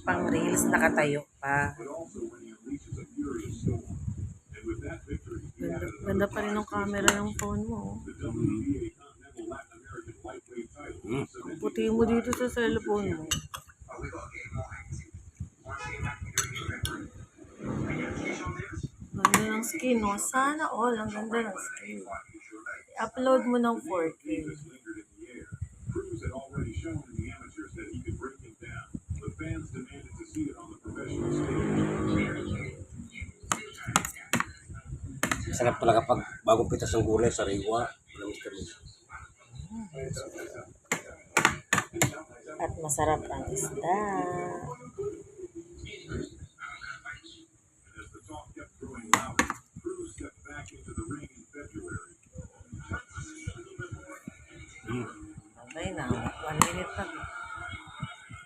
pang reels, nakatayo pa. Ganda pa rin ng camera ng phone mo. Ang puti mo dito sa cellphone mo. Ganda ng skin, no? Sana all. Ang ganda ng skin. I-upload mo ng 4K. Sarap talaga pag bagong pitas ng gulay, sariwa. At masarap ang isda. Okay na. 1 minute na.